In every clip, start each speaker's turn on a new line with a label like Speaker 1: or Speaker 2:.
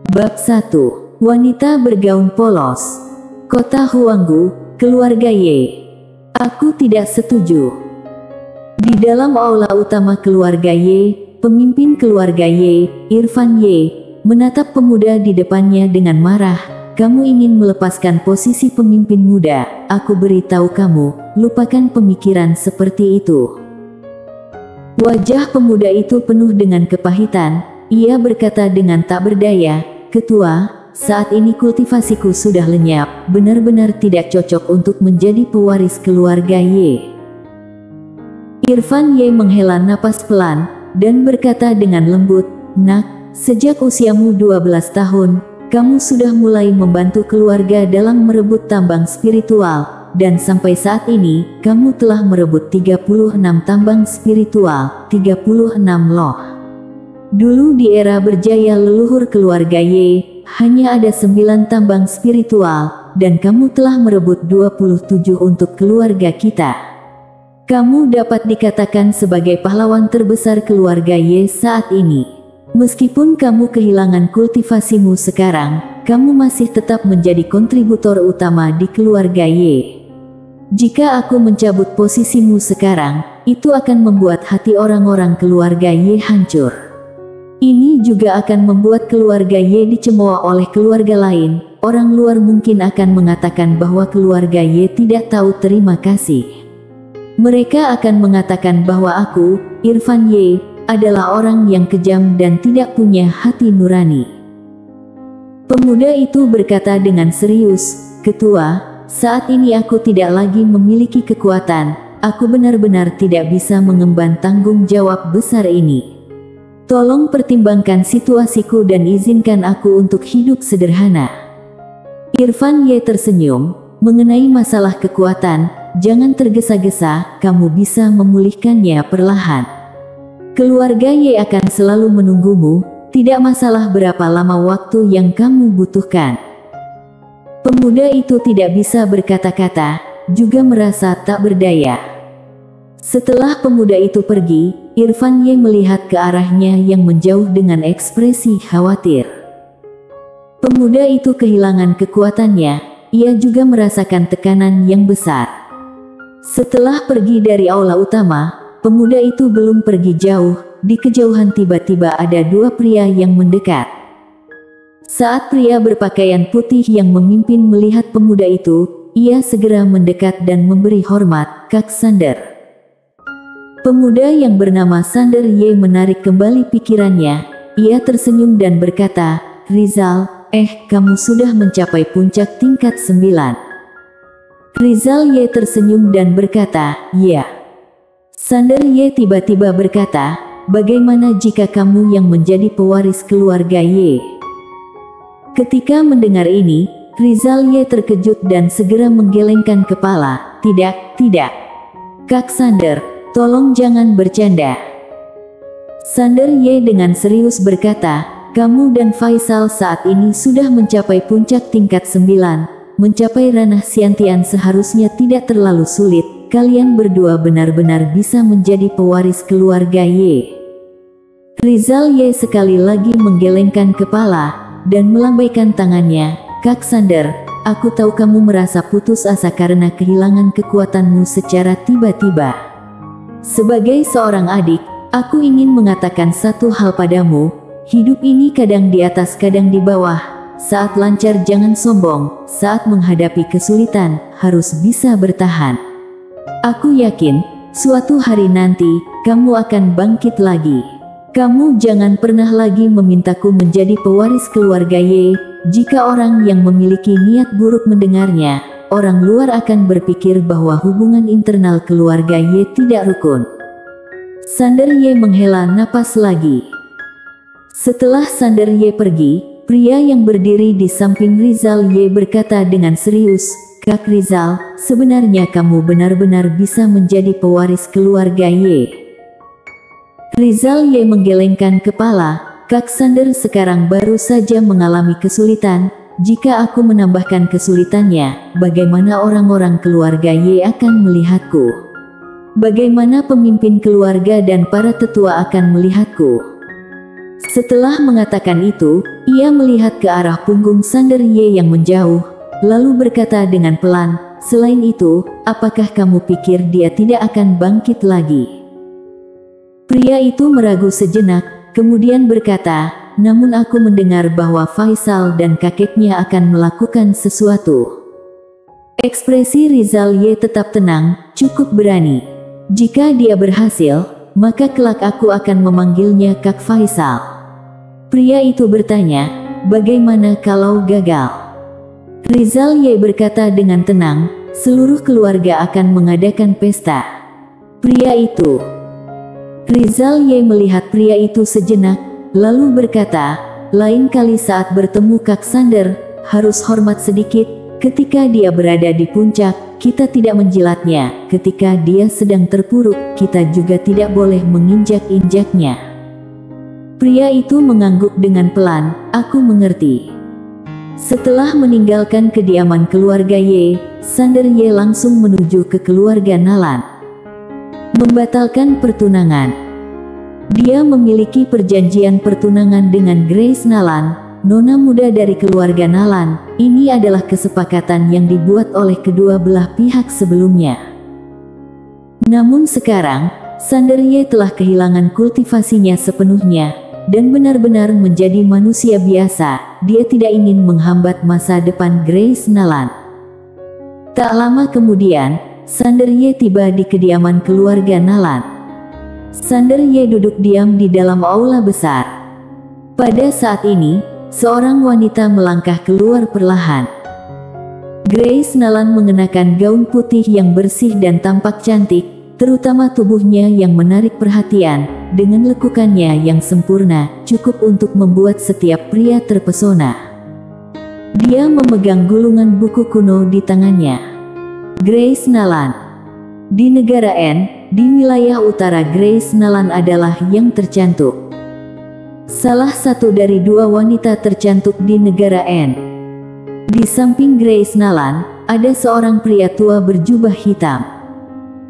Speaker 1: Bab 1. Wanita bergaun polos. Kota Huanggu, keluarga Ye. Aku tidak setuju. Di dalam aula utama keluarga Ye, pemimpin keluarga Ye, Irfan Ye, menatap pemuda di depannya dengan marah. Kamu ingin melepaskan posisi pemimpin muda, aku beritahu kamu, lupakan pemikiran seperti itu. Wajah pemuda itu penuh dengan kepahitan. Ia berkata dengan tak berdaya, Ketua, saat ini kultivasiku sudah lenyap, benar-benar tidak cocok untuk menjadi pewaris keluarga Ye. Irfan Ye menghela napas pelan, dan berkata dengan lembut, Nak, sejak usiamu 12 tahun, kamu sudah mulai membantu keluarga dalam merebut tambang spiritual, dan sampai saat ini, kamu telah merebut 36 tambang spiritual, 36 loh. Dulu di era berjaya leluhur keluarga Ye, hanya ada 9 tambang spiritual, dan kamu telah merebut 27 untuk keluarga kita. Kamu dapat dikatakan sebagai pahlawan terbesar keluarga Ye saat ini. Meskipun kamu kehilangan kultivasimu sekarang, kamu masih tetap menjadi kontributor utama di keluarga Ye. Jika aku mencabut posisimu sekarang, itu akan membuat hati orang-orang keluarga Ye hancur. Ini juga akan membuat keluarga Ye dicemooh oleh keluarga lain. Orang luar mungkin akan mengatakan bahwa keluarga Ye tidak tahu terima kasih. Mereka akan mengatakan bahwa aku, Irfan Ye, adalah orang yang kejam dan tidak punya hati nurani. Pemuda itu berkata dengan serius, Ketua, saat ini aku tidak lagi memiliki kekuatan. Aku benar-benar tidak bisa mengemban tanggung jawab besar ini. Tolong pertimbangkan situasiku dan izinkan aku untuk hidup sederhana. Irfan Ye tersenyum, mengenai masalah kekuatan, jangan tergesa-gesa, kamu bisa memulihkannya perlahan. Keluarga Ye akan selalu menunggumu, tidak masalah berapa lama waktu yang kamu butuhkan. Pemuda itu tidak bisa berkata-kata, juga merasa tak berdaya. Setelah pemuda itu pergi, Irfan Ye melihat ke arahnya yang menjauh dengan ekspresi khawatir. Pemuda itu kehilangan kekuatannya, ia juga merasakan tekanan yang besar. Setelah pergi dari aula utama, pemuda itu belum pergi jauh, di kejauhan tiba-tiba ada 2 pria yang mendekat. Saat pria berpakaian putih yang memimpin melihat pemuda itu, ia segera mendekat dan memberi hormat, Kak Sander. Pemuda yang bernama Sander Ye menarik kembali pikirannya. Ia tersenyum dan berkata, Rizal, kamu sudah mencapai puncak tingkat 9. Rizal Ye tersenyum dan berkata, ya. Sander Ye tiba-tiba berkata, bagaimana jika kamu yang menjadi pewaris keluarga Ye? Ketika mendengar ini, Rizal Ye terkejut dan segera menggelengkan kepala, tidak. Kak Sander, tolong jangan bercanda. Sander Ye dengan serius berkata, kamu dan Faisal saat ini sudah mencapai puncak tingkat 9, mencapai ranah Xiantian seharusnya tidak terlalu sulit, kalian berdua benar-benar bisa menjadi pewaris keluarga Ye. Rizal Ye sekali lagi menggelengkan kepala, dan melambaikan tangannya, Kak Sander, aku tahu kamu merasa putus asa karena kehilangan kekuatanmu secara tiba-tiba. Sebagai seorang adik, aku ingin mengatakan satu hal padamu, hidup ini kadang di atas kadang di bawah, saat lancar jangan sombong, saat menghadapi kesulitan, harus bisa bertahan. Aku yakin, suatu hari nanti, kamu akan bangkit lagi. Kamu jangan pernah lagi memintaku menjadi pewaris keluarga Ye, jika orang yang memiliki niat buruk mendengarnya, orang luar akan berpikir bahwa hubungan internal keluarga Ye tidak rukun. Sander Ye menghela napas lagi. Setelah Sander Ye pergi, pria yang berdiri di samping Rizal Ye berkata dengan serius, Kak Rizal, sebenarnya kamu benar-benar bisa menjadi pewaris keluarga Ye. Rizal Ye menggelengkan kepala, Kak Sander sekarang baru saja mengalami kesulitan. Jika aku menambahkan kesulitannya, bagaimana orang-orang keluarga Ye akan melihatku? Bagaimana pemimpin keluarga dan para tetua akan melihatku? Setelah mengatakan itu, ia melihat ke arah punggung Sander Ye yang menjauh, lalu berkata dengan pelan, "Selain itu, apakah kamu pikir dia tidak akan bangkit lagi?" Pria itu meragu sejenak, kemudian berkata, "Namun aku mendengar bahwa Faisal dan kakeknya akan melakukan sesuatu." Ekspresi Rizal Ye tetap tenang, "Cukup berani. Jika dia berhasil, maka kelak aku akan memanggilnya Kak Faisal." Pria itu bertanya, "Bagaimana kalau gagal?" Rizal Ye berkata dengan tenang, "Seluruh keluarga akan mengadakan pesta." Rizal Ye melihat pria itu sejenak, lalu berkata, "Lain kali saat bertemu Kak Sander, harus hormat sedikit. Ketika dia berada di puncak, kita tidak menjilatnya. Ketika dia sedang terpuruk, kita juga tidak boleh menginjak-injaknya." Pria itu mengangguk dengan pelan, "Aku mengerti." Setelah meninggalkan kediaman keluarga Ye, Sander Ye langsung menuju ke keluarga Nalan. Membatalkan pertunangan. Dia memiliki perjanjian pertunangan dengan Grace Nalan, nona muda dari keluarga Nalan. Ini adalah kesepakatan yang dibuat oleh kedua belah pihak sebelumnya. Namun sekarang, Sander Ye telah kehilangan kultivasinya sepenuhnya, dan benar-benar menjadi manusia biasa. Dia tidak ingin menghambat masa depan Grace Nalan. Tak lama kemudian, Sander Ye tiba di kediaman keluarga Nalan. Sander Ye duduk diam di dalam aula besar. Pada saat ini, seorang wanita melangkah keluar perlahan. Grace Nalan mengenakan gaun putih yang bersih dan tampak cantik, terutama tubuhnya yang menarik perhatian, dengan lekukannya yang sempurna, cukup untuk membuat setiap pria terpesona. Dia memegang gulungan buku kuno di tangannya. Grace Nalan. Di negara N, di wilayah utara, Grace Nalan adalah yang tercantik. Salah satu dari dua wanita tercantik di negara N. Di samping Grace Nalan, ada seorang pria tua berjubah hitam.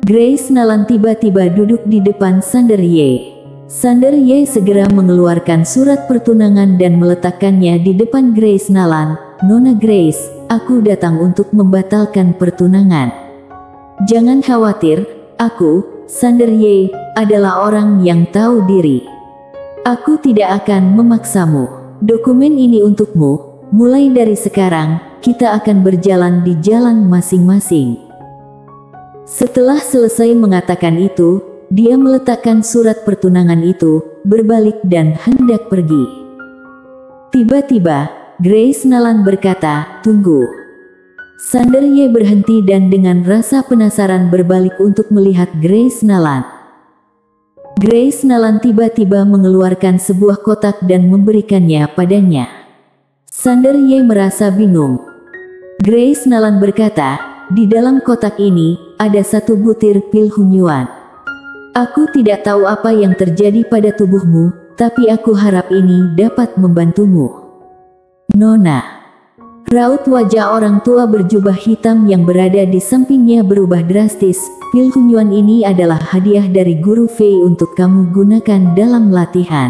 Speaker 1: Grace Nalan tiba-tiba duduk di depan Sander Ye. Sander Ye segera mengeluarkan surat pertunangan dan meletakkannya di depan Grace Nalan. "Nona Grace, aku datang untuk membatalkan pertunangan. Jangan khawatir, aku, Sander Ye, adalah orang yang tahu diri. Aku tidak akan memaksamu. Dokumen ini untukmu. Mulai dari sekarang, kita akan berjalan di jalan masing-masing." Setelah selesai mengatakan itu, dia meletakkan surat pertunangan itu, berbalik dan hendak pergi. Tiba-tiba, Grace Nalan berkata, "Tunggu." Sander Ye berhenti dan dengan rasa penasaran berbalik untuk melihat Grace Nalan. Grace Nalan tiba-tiba mengeluarkan sebuah kotak dan memberikannya padanya. Sander Ye merasa bingung. Grace Nalan berkata, "Di dalam kotak ini, ada satu butir pil Hunyuan. Aku tidak tahu apa yang terjadi pada tubuhmu, tapi aku harap ini dapat membantumu." "Nona." Raut wajah orang tua berjubah hitam yang berada di sampingnya berubah drastis. "Pil Hunyuan ini adalah hadiah dari Guru Fei untuk kamu gunakan dalam latihan.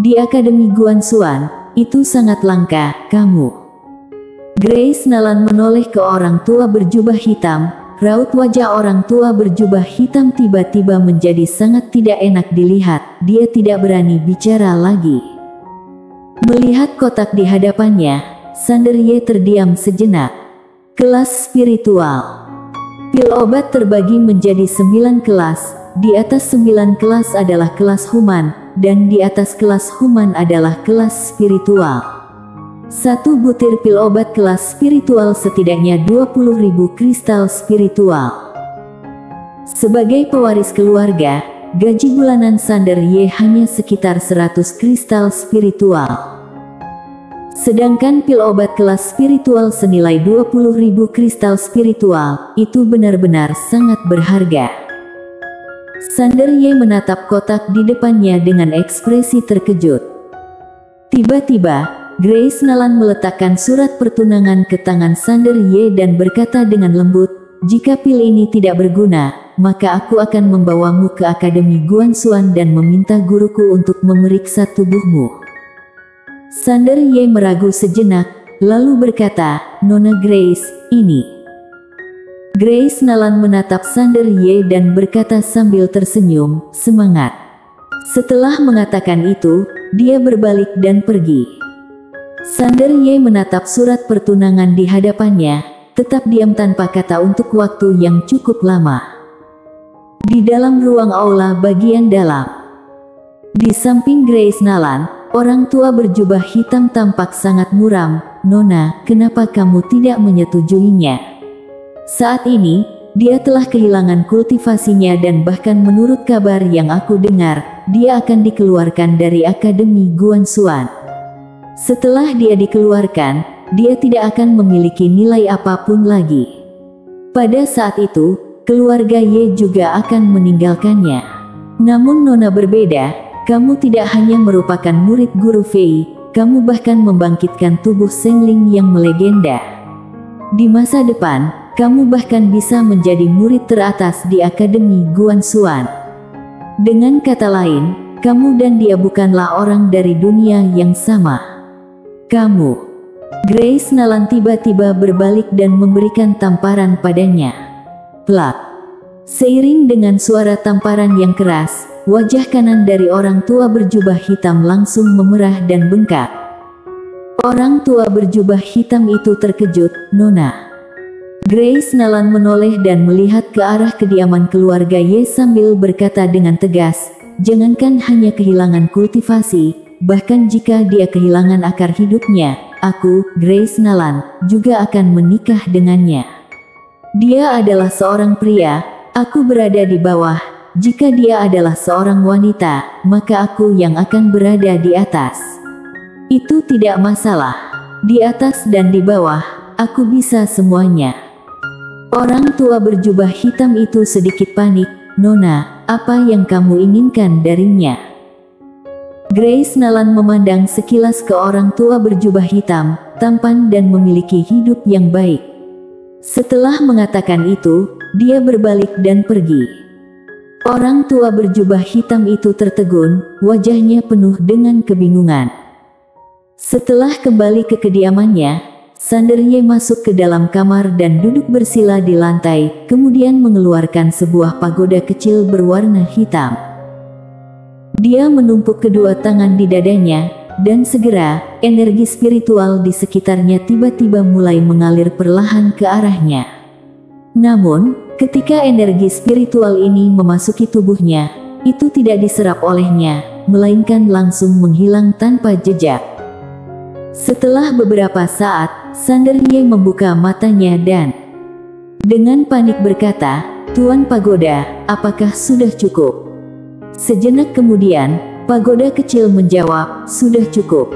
Speaker 1: Di Akademi Guansuan, itu sangat langka, kamu." Grace Nalan menoleh ke orang tua berjubah hitam. Raut wajah orang tua berjubah hitam tiba-tiba menjadi sangat tidak enak dilihat. Dia tidak berani bicara lagi. Melihat kotak di hadapannya, Sander Ye terdiam sejenak. Kelas spiritual. Pil obat terbagi menjadi 9 kelas. Di atas 9 kelas adalah kelas human, dan di atas kelas human adalah kelas spiritual. Satu butir pil obat kelas spiritual setidaknya 20.000 kristal spiritual. Sebagai pewaris keluarga, gaji bulanan Sander Ye hanya sekitar 100 kristal spiritual. Sedangkan pil obat kelas spiritual senilai 20.000 kristal spiritual, itu benar-benar sangat berharga. Sander Ye menatap kotak di depannya dengan ekspresi terkejut. Tiba-tiba, Grace Nalan meletakkan surat pertunangan ke tangan Sander Ye dan berkata dengan lembut, "Jika pil ini tidak berguna, maka aku akan membawamu ke Akademi Guanxuan dan meminta guruku untuk memeriksa tubuhmu. Sander Ye meragu sejenak, lalu berkata, Nona Grace, ini. Grace Nalan menatap Sander Ye dan berkata sambil tersenyum, semangat. Setelah mengatakan itu, dia berbalik dan pergi. Sander Ye menatap surat pertunangan di hadapannya, tetap diam tanpa kata untuk waktu yang cukup lama. Di dalam ruang aula bagian dalam. Di samping Grace Nalan, orang tua berjubah hitam tampak sangat muram. Nona, kenapa kamu tidak menyetujuinya? Saat ini, dia telah kehilangan kultivasinya dan bahkan menurut kabar yang aku dengar, dia akan dikeluarkan dari Akademi Guanxuan. Setelah dia dikeluarkan, dia tidak akan memiliki nilai apapun lagi. Pada saat itu, keluarga Ye juga akan meninggalkannya. Namun Nona berbeda, kamu tidak hanya merupakan murid guru Fei, kamu bahkan membangkitkan tubuh Sengling yang melegenda. Di masa depan, kamu bahkan bisa menjadi murid teratas di Akademi Guanxuan. Dengan kata lain, kamu dan dia bukanlah orang dari dunia yang sama. Kamu. Grace Nalan tiba-tiba berbalik dan memberikan tamparan padanya. Plak. Seiring dengan suara tamparan yang keras, wajah kanan dari orang tua berjubah hitam langsung memerah dan bengkak. Orang tua berjubah hitam itu terkejut, Nona. Grace Nalan menoleh dan melihat ke arah kediaman keluarga Ye sambil berkata dengan tegas, jangankan hanya kehilangan kultivasi, bahkan jika dia kehilangan akar hidupnya, aku, Grace Nalan, juga akan menikah dengannya. Dia adalah seorang pria, aku berada di bawah, jika dia adalah seorang wanita, maka aku yang akan berada di atas. Itu tidak masalah, di atas dan di bawah, aku bisa semuanya. Orang tua berjubah hitam itu sedikit panik, Nona, apa yang kamu inginkan darinya? Grace Nalan memandang sekilas ke orang tua berjubah hitam, tampan dan memiliki hidup yang baik. Setelah mengatakan itu, dia berbalik dan pergi. Orang tua berjubah hitam itu tertegun, wajahnya penuh dengan kebingungan. Setelah kembali ke kediamannya, Sander Ye masuk ke dalam kamar dan duduk bersila di lantai, kemudian mengeluarkan sebuah pagoda kecil berwarna hitam. Dia menumpuk kedua tangan di dadanya, dan segera, energi spiritual di sekitarnya tiba-tiba mulai mengalir perlahan ke arahnya. Namun, ketika energi spiritual ini memasuki tubuhnya, itu tidak diserap olehnya, melainkan langsung menghilang tanpa jejak. Setelah beberapa saat, Sander Ye membuka matanya dan dengan panik berkata, Tuan Pagoda, apakah sudah cukup? Sejenak kemudian, pagoda kecil menjawab, sudah cukup.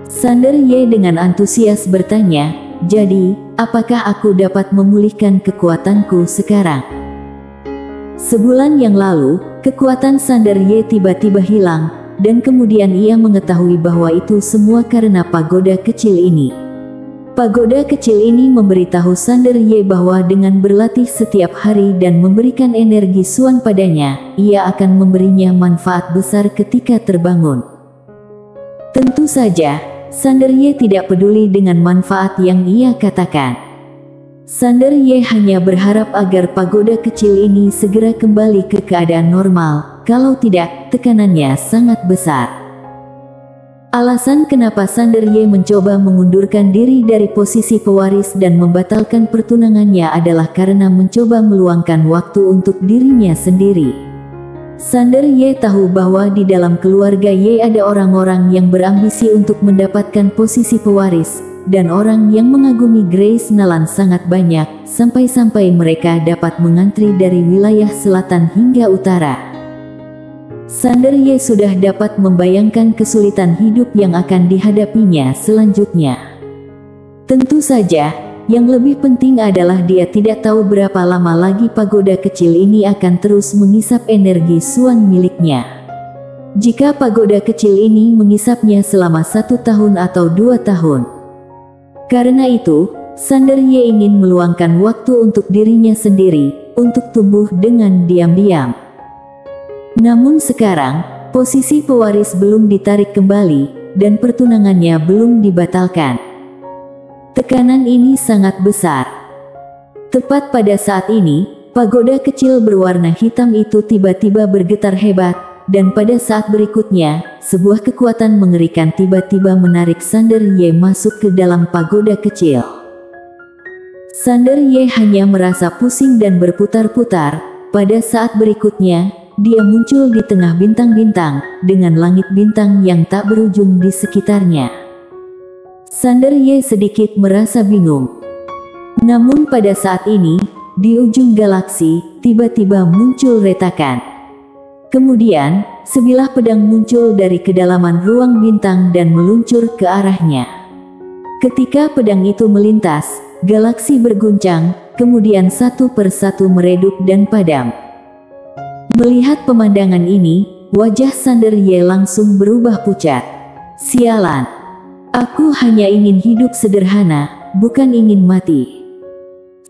Speaker 1: Sander Ye dengan antusias bertanya, jadi, apakah aku dapat memulihkan kekuatanku sekarang? Sebulan yang lalu, kekuatan Sander Ye tiba-tiba hilang, dan kemudian ia mengetahui bahwa itu semua karena pagoda kecil ini. Pagoda kecil ini memberitahu Sander Ye bahwa dengan berlatih setiap hari dan memberikan energi Xuan padanya, ia akan memberinya manfaat besar ketika terbangun. Tentu saja, Sander Ye tidak peduli dengan manfaat yang ia katakan. Sander Ye hanya berharap agar pagoda kecil ini segera kembali ke keadaan normal, kalau tidak, tekanannya sangat besar. Alasan kenapa Sander Ye mencoba mengundurkan diri dari posisi pewaris dan membatalkan pertunangannya adalah karena mencoba meluangkan waktu untuk dirinya sendiri. Sander Ye tahu bahwa di dalam keluarga Ye ada orang-orang yang berambisi untuk mendapatkan posisi pewaris, dan orang yang mengagumi Grace Nalan sangat banyak, sampai-sampai mereka dapat mengantri dari wilayah selatan hingga utara. Sander Ye sudah dapat membayangkan kesulitan hidup yang akan dihadapinya selanjutnya. Tentu saja, yang lebih penting adalah dia tidak tahu berapa lama lagi pagoda kecil ini akan terus mengisap energi Xuan miliknya. Jika pagoda kecil ini mengisapnya selama 1 tahun atau 2 tahun. Karena itu, Sander Ye ingin meluangkan waktu untuk dirinya sendiri, untuk tumbuh dengan diam-diam. Namun sekarang, posisi pewaris belum ditarik kembali, dan pertunangannya belum dibatalkan. Tekanan ini sangat besar. Tepat pada saat ini, pagoda kecil berwarna hitam itu tiba-tiba bergetar hebat, dan pada saat berikutnya, sebuah kekuatan mengerikan tiba-tiba menarik Sander Ye masuk ke dalam pagoda kecil. Sander Ye hanya merasa pusing dan berputar-putar. Pada saat berikutnya, dia muncul di tengah bintang-bintang, dengan langit bintang yang tak berujung di sekitarnya. Sander Ye sedikit merasa bingung. Namun pada saat ini, di ujung galaksi, tiba-tiba muncul retakan. Kemudian, sebilah pedang muncul dari kedalaman ruang bintang dan meluncur ke arahnya. Ketika pedang itu melintas, galaksi berguncang, kemudian satu persatu meredup dan padam. Melihat pemandangan ini, wajah Sander Ye langsung berubah pucat. Sialan, aku hanya ingin hidup sederhana, bukan ingin mati.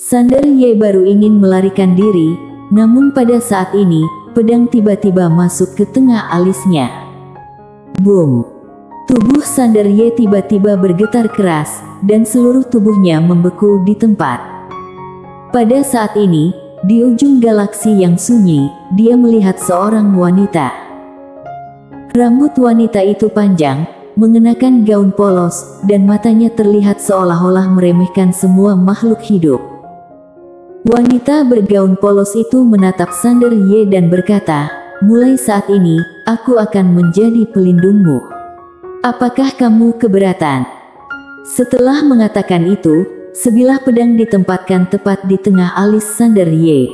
Speaker 1: Sander Ye baru ingin melarikan diri, namun pada saat ini, pedang tiba-tiba masuk ke tengah alisnya. Boom! Tubuh Sander Ye tiba-tiba bergetar keras, dan seluruh tubuhnya membeku di tempat. Pada saat ini, di ujung galaksi yang sunyi, dia melihat seorang wanita. Rambut wanita itu panjang, mengenakan gaun polos, dan matanya terlihat seolah-olah meremehkan semua makhluk hidup. Wanita bergaun polos itu menatap Sander Ye dan berkata, "Mulai saat ini, aku akan menjadi pelindungmu. Apakah kamu keberatan?" Setelah mengatakan itu, sebilah pedang ditempatkan tepat di tengah alis Sander Ye.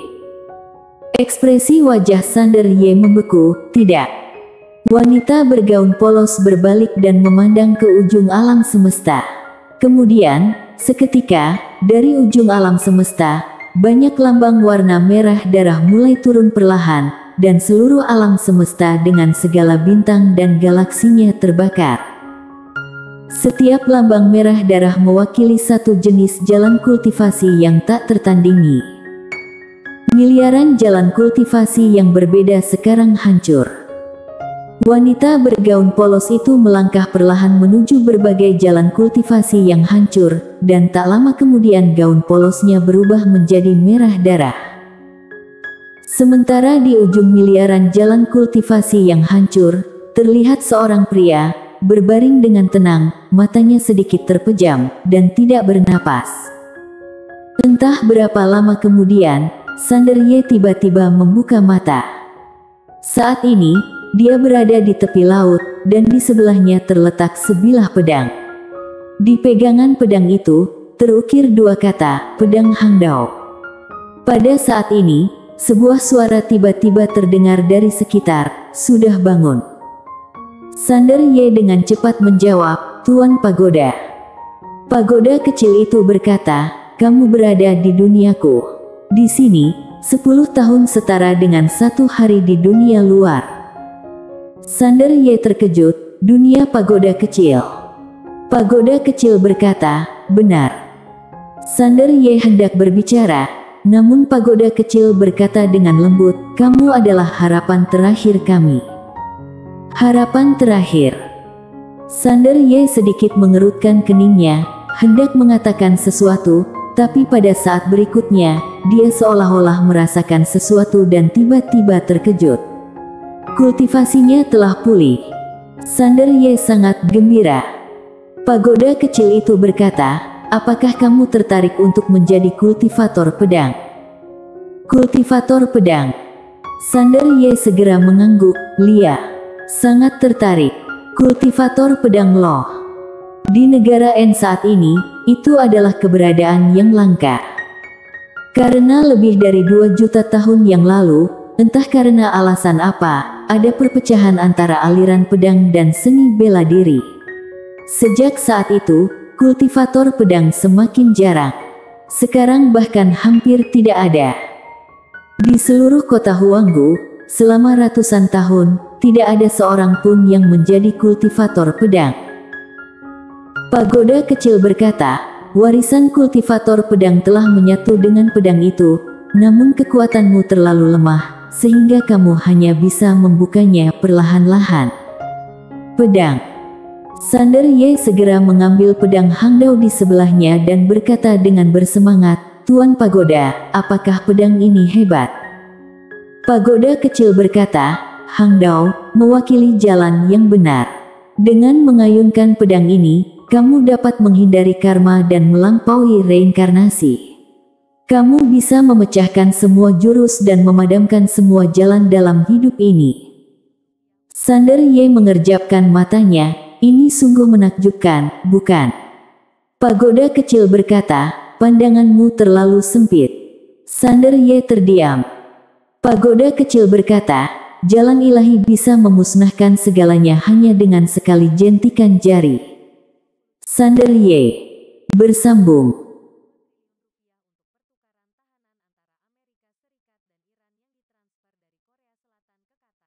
Speaker 1: Ekspresi wajah Sander Ye membeku. "Tidak." Wanita bergaun polos berbalik dan memandang ke ujung alam semesta. Kemudian, seketika, dari ujung alam semesta, banyak lambang warna merah darah mulai turun perlahan, dan seluruh alam semesta dengan segala bintang dan galaksinya terbakar. Setiap lambang merah darah mewakili satu jenis jalan kultivasi yang tak tertandingi. Miliaran jalan kultivasi yang berbeda sekarang hancur. Wanita bergaun polos itu melangkah perlahan menuju berbagai jalan kultivasi yang hancur, dan tak lama kemudian gaun polosnya berubah menjadi merah darah. Sementara di ujung miliaran jalan kultivasi yang hancur, terlihat seorang pria, berbaring dengan tenang, matanya sedikit terpejam, dan tidak bernapas. Entah berapa lama kemudian, Sander Ye tiba-tiba membuka mata. Saat ini, dia berada di tepi laut, dan di sebelahnya terletak sebilah pedang. Di pegangan pedang itu, terukir dua kata, "Pedang Hangdao." Pada saat ini, sebuah suara tiba-tiba terdengar dari sekitar, "Sudah bangun." Sander Ye dengan cepat menjawab, "Tuan Pagoda." Pagoda kecil itu berkata, "Kamu berada di duniaku. Di sini, 10 tahun setara dengan 1 hari di dunia luar." Sander Ye terkejut. "Dunia pagoda kecil." Pagoda kecil berkata, "Benar." Sander Ye hendak berbicara, namun pagoda kecil berkata dengan lembut, "Kamu adalah harapan terakhir kami." Harapan terakhir. Sander Ye sedikit mengerutkan keningnya, hendak mengatakan sesuatu, tapi pada saat berikutnya, dia seolah-olah merasakan sesuatu dan tiba-tiba terkejut. Kultivasinya telah pulih. Sander Ye sangat gembira. Pagoda kecil itu berkata, "Apakah kamu tertarik untuk menjadi kultivator pedang?" Kultivator pedang. Sander Ye segera mengangguk. "Lia, sangat tertarik. Kultivator pedang loh. Di negara N saat ini, itu adalah keberadaan yang langka. Karena lebih dari 2 juta tahun yang lalu, entah karena alasan apa, ada perpecahan antara aliran pedang dan seni bela diri. Sejak saat itu, kultivator pedang semakin jarang. Sekarang bahkan hampir tidak ada. Di seluruh kota Huanggu, selama ratusan tahun, tidak ada seorang pun yang menjadi kultivator pedang." Pagoda kecil berkata, warisan kultivator pedang telah menyatu dengan pedang itu, namun kekuatanmu terlalu lemah, sehingga kamu hanya bisa membukanya perlahan-lahan. Pedang. Sander Ye segera mengambil pedang Hangdao di sebelahnya dan berkata dengan bersemangat, "Tuan Pagoda, apakah pedang ini hebat?" Pagoda kecil berkata, "Hangdao, mewakili jalan yang benar. Dengan mengayunkan pedang ini, kamu dapat menghindari karma dan melampaui reinkarnasi. Kamu bisa memecahkan semua jurus dan memadamkan semua jalan dalam hidup ini." Sander Ye mengerjapkan matanya, "Ini sungguh menakjubkan, bukan?" Pagoda kecil berkata, "Pandanganmu terlalu sempit." Sander Ye terdiam. Pagoda kecil berkata, "Jalan ilahi bisa memusnahkan segalanya hanya dengan sekali jentikan jari." Sander Ye bersambung.